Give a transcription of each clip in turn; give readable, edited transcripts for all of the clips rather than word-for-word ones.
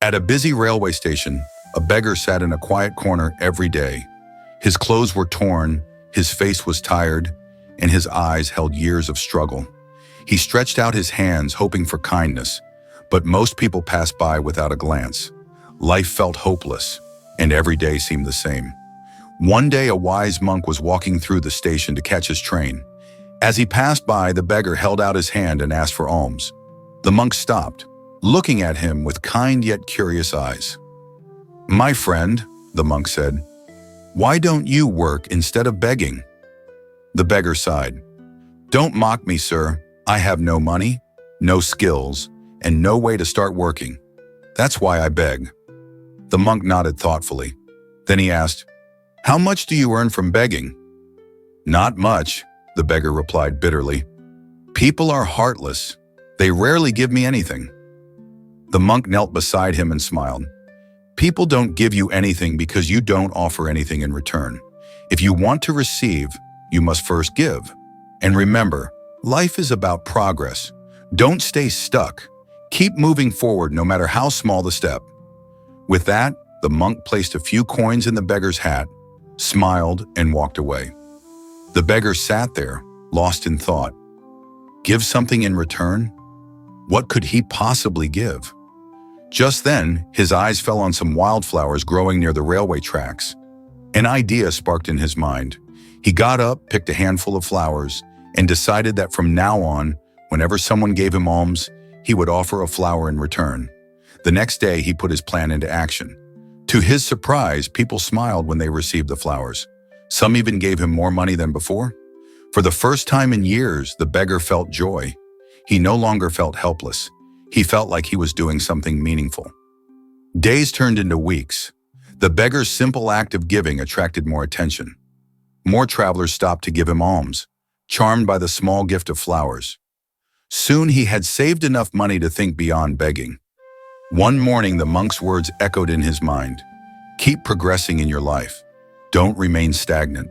At a busy railway station, a beggar sat in a quiet corner every day. His clothes were torn, his face was tired, and his eyes held years of struggle. He stretched out his hands, hoping for kindness, but most people passed by without a glance. Life felt hopeless, and every day seemed the same. One day, a wise monk was walking through the station to catch his train. As he passed by, the beggar held out his hand and asked for alms. The monk stopped, looking at him with kind yet curious eyes. "My friend," the monk said, "why don't you work instead of begging?" The beggar sighed. "Don't mock me, sir. I have no money, no skills, and no way to start working. That's why I beg." The monk nodded thoughtfully. Then he asked, "How much do you earn from begging?" "Not much," the beggar replied bitterly. "People are heartless. They rarely give me anything." The monk knelt beside him and smiled. "People don't give you anything because you don't offer anything in return. If you want to receive, you must first give. And remember, life is about progress. Don't stay stuck. Keep moving forward no matter how small the step." With that, the monk placed a few coins in the beggar's hat, smiled, and walked away. The beggar sat there, lost in thought. Give something in return? What could he possibly give? Just then, his eyes fell on some wildflowers growing near the railway tracks. An idea sparked in his mind. He got up, picked a handful of flowers, and decided that from now on, whenever someone gave him alms, he would offer a flower in return. The next day, he put his plan into action. To his surprise, people smiled when they received the flowers. Some even gave him more money than before. For the first time in years, the beggar felt joy. He no longer felt helpless. He felt like he was doing something meaningful. Days turned into weeks. The beggar's simple act of giving attracted more attention. More travelers stopped to give him alms, charmed by the small gift of flowers. Soon he had saved enough money to think beyond begging. One morning, the monk's words echoed in his mind. Keep progressing in your life. Don't remain stagnant.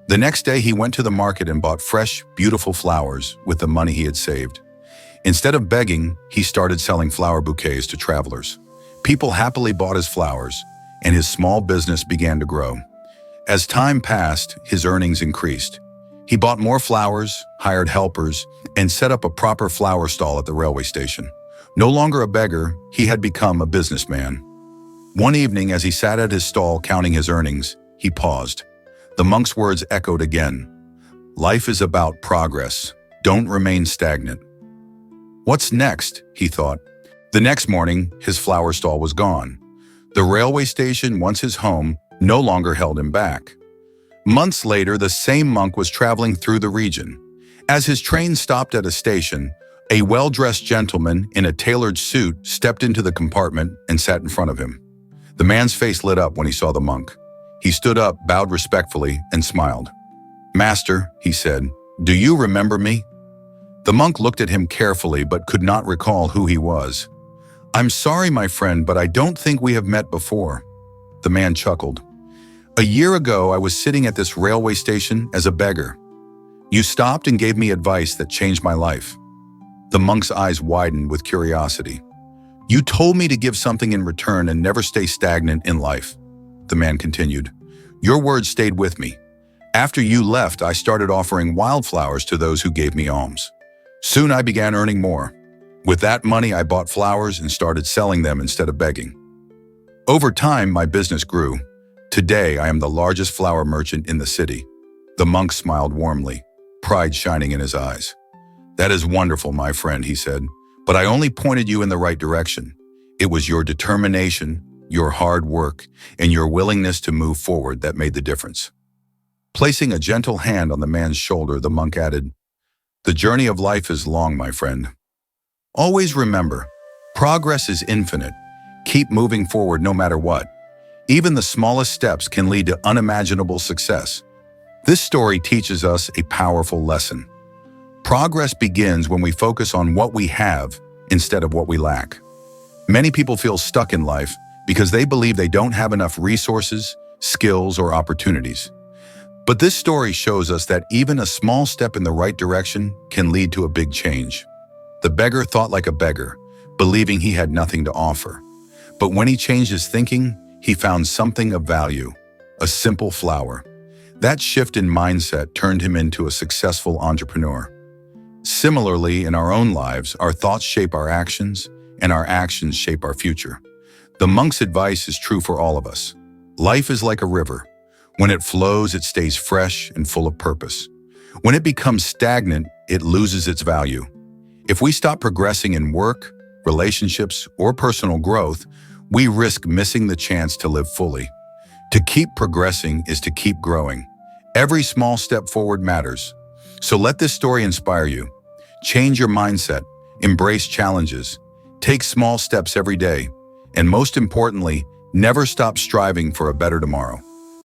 The next day, he went to the market and bought fresh, beautiful flowers with the money he had saved. Instead of begging, he started selling flower bouquets to travelers. People happily bought his flowers, and his small business began to grow. As time passed, his earnings increased. He bought more flowers, hired helpers, and set up a proper flower stall at the railway station. No longer a beggar, he had become a businessman. One evening, as he sat at his stall counting his earnings, he paused. The monk's words echoed again. Life is about progress. Don't remain stagnant. What's next? He thought. The next morning, his flower stall was gone. The railway station, once his home, no longer held him back. Months later, the same monk was traveling through the region. As his train stopped at a station, a well-dressed gentleman in a tailored suit stepped into the compartment and sat in front of him. The man's face lit up when he saw the monk. He stood up, bowed respectfully, and smiled. "Master," he said, "do you remember me?" The monk looked at him carefully but could not recall who he was. "I'm sorry, my friend, but I don't think we have met before." The man chuckled. "A year ago, I was sitting at this railway station as a beggar. You stopped and gave me advice that changed my life." The monk's eyes widened with curiosity. "You told me to give something in return and never stay stagnant in life," the man continued. "Your words stayed with me. After you left, I started offering wildflowers to those who gave me alms. Soon I began earning more. With that money, I bought flowers and started selling them instead of begging. Over time, my business grew. Today, I am the largest flower merchant in the city." The monk smiled warmly, pride shining in his eyes. "That is wonderful, my friend," he said, "but I only pointed you in the right direction. It was your determination, your hard work, and your willingness to move forward that made the difference." Placing a gentle hand on the man's shoulder, the monk added, "The journey of life is long, my friend. Always remember, progress is infinite. Keep moving forward no matter what. Even the smallest steps can lead to unimaginable success." This story teaches us a powerful lesson. Progress begins when we focus on what we have instead of what we lack. Many people feel stuck in life because they believe they don't have enough resources, skills, or opportunities. But this story shows us that even a small step in the right direction can lead to a big change. The beggar thought like a beggar, believing he had nothing to offer. But when he changed his thinking, he found something of value, a simple flower. That shift in mindset turned him into a successful entrepreneur. Similarly, in our own lives, our thoughts shape our actions, and our actions shape our future. The monk's advice is true for all of us. Life is like a river. When it flows, it stays fresh and full of purpose. When it becomes stagnant, it loses its value. If we stop progressing in work, relationships, or personal growth, we risk missing the chance to live fully. To keep progressing is to keep growing. Every small step forward matters. So let this story inspire you. Change your mindset, embrace challenges, take small steps every day, and most importantly, never stop striving for a better tomorrow.